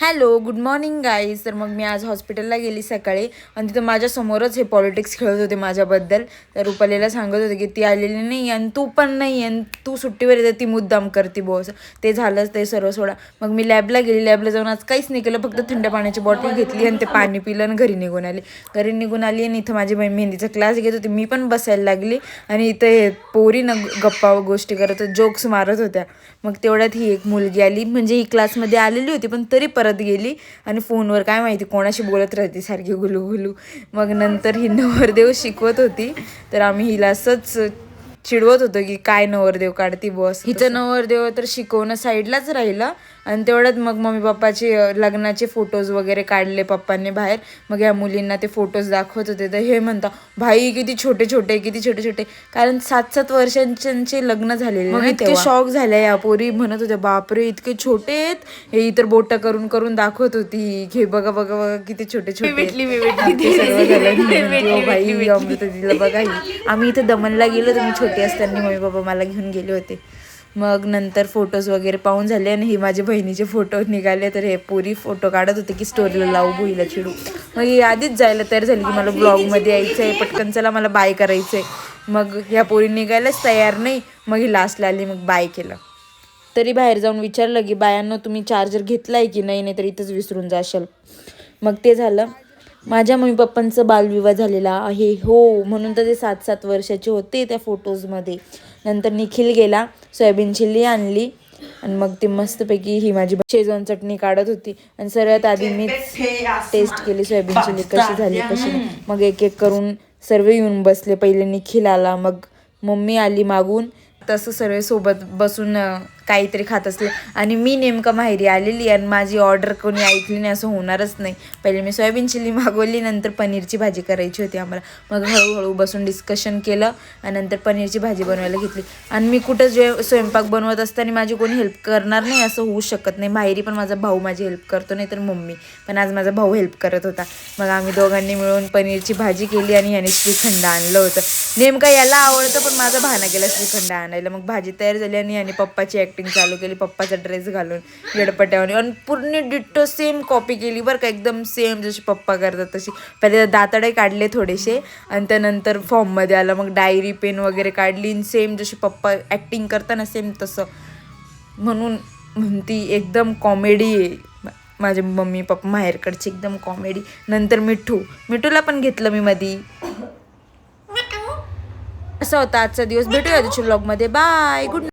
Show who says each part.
Speaker 1: Hello good morning guys. तर मग मी आज हॉस्पिटलला गेली सकाळी आणि तिथं माझ्यासमोरच हे पॉलिटिक्स खेळत होते माझ्याबद्दल. तर रुपालीला सांगत होते की ती आलेली नाही आणि तू पण नाही आणि तू सुट्टीवर येते, ती मुद्दाम करते बॉस. ते झालंच ते सर्व सोडा. मग मी लॅबला गेली. लॅबला जाऊन आज काहीच नाही केलं, फक्त थंड पाण्याची बॉटल घेतली आणि ते पाणी पिलं आणि घरी निघून आली. आणि इथं माझी बहीण मेहंदीचा क्लास घेत होती, मी पण बसायला लागली आणि इथं हे पोरी न गप्पा गोष्टी करत जोक्स मारत होत्या. मग तेवढ्यात ही एक मुलगी आली, म्हणजे ही क्लासमध्ये आलेली होती पण तरी परत गेली आणि फोनवर काय माहिती कोणाशी बोलत राहते सारखी गुलू. मग नंतर ही नवरदेव शिकवत होती, तर आम्ही हिला असंच चिडवत होतो की काय नवरदेव काढती बॉस. हिचं नवरदेव तर शिकवणं साईडलाच राहिलं. आणि तेवढ्यात मग मम्मी पप्पाचे लग्नाचे फोटोज वगैरे काढले पप्पांनी बाहेर. मग ह्या मुलींना ते फोटोज दाखवत होते, तर हे म्हणता भाई किती छोटे छोटे, कारण 7-7 वर्षांचे लग्न झालेले. मग इतके शॉक झाले या पोरी, म्हणत होत्या बापरे इतके छोटे आहेत. हे इतर बोट करून करून दाखवत होती, घे बघा किती छोटे भाई अमृत दिला बघा. आम्ही इथे दमनला गेलो, तुम्ही छोटे असताना मम्मी पप्पा मला घेऊन गेले होते. मग नंतर फोटोज वगैरे पाहून झाले आणि ही माझे बहिणीचे फोटो निघाले. तर हे पुरी फोटो काढत होते की स्टोरीला लावू भुईला चिडू. मग ही आधीच जायला तयार झाली की मला ब्लॉगमध्ये यायचं आहे, पटकन चला मला बाय करायचं आहे. मग ह्या पोरी निघायलाच तयार नाही. मग ही लास्टला आली, मग बाय केलं. तरी बाहेर जाऊन विचारलं की बायांनो तुम्ही चार्जर घेतलाय की नाही, तर इथंच विसरून जाशाल. मग ते झालं. माझ्या मम्मी पप्पांचं बालविवाह झालेला आहे हो, म्हणून तर ते 7-7 वर्षाचे होते त्या फोटोजमध्ये. नंतर निखिल गेला, सोयाबीन चिल्ली आणली आणि मग ती मस्तपैकी ही माझी शेजवान चटणी काढत होती. आणि सर्वात आधी मीच टेस्ट केली सोयाबीन चिल्ली कशी झाली कशी नाही. मग एक एक करून सर्व येऊन बसले. पहिले निखिल आला, मग मम्मी आली मागून. तसं सर्व सोबत बसून काहीतरी खात असले. आणि मी नेमकं माहेरी आलेली आणि माझी ऑर्डर कोणी ऐकली नाही असं होणारच नाही. पहिले मी सोयाबीन चिल्ली मागवली, नंतर पनीरची भाजी करायची होती आम्हाला. मग हळूहळू बसून डिस्कशन केलं आणि नंतर पनीरची भाजी बनवायला घेतली. आणि मी कुठं स्वयंपाक बनवत असताना माझी कोणी हेल्प करणार नाही असं होऊ शकत नाही. माहेरी पण माझा भाऊ माझी हेल्प करतो, नाही तर मम्मी. पण आज माझा भाऊ हेल्प करत होता. मग आम्ही दोघांनी मिळून पनीरची भाजी केली आणि याने श्रीखंड आणलं होतं. नेमकं याला आवडतं पण माझा बहाणा केला श्रीखंड आणायला. मग भाजी तयार झाली आणि याने पप्पाची ॲक्टिंग चालू केली, पप्पाचा ड्रेस घालून येडपट्यावानी. आणि पूर्ण डिट्टो सेम कॉपी केली बरं का, एकदम सेम जशी पप्पा करतात तशी. पहिले दातडे काढले थोडेसे आणि त्यानंतर फॉर्ममध्ये आलं. मग डायरी पेन वगैरे काढली, सेम जशी पप्पा ॲक्टिंग करताना सेम तसं. म्हणून म्हणती एकदम कॉमेडी आहे माझे मम्मी पप्पा माहेरकडची, एकदम कॉमेडी. नंतर मिठूला पण घेतलं मी मधी. असा होता आजचा दिवस. भेटूया तुझ्या ब्लॉगमध्ये. Bye, good.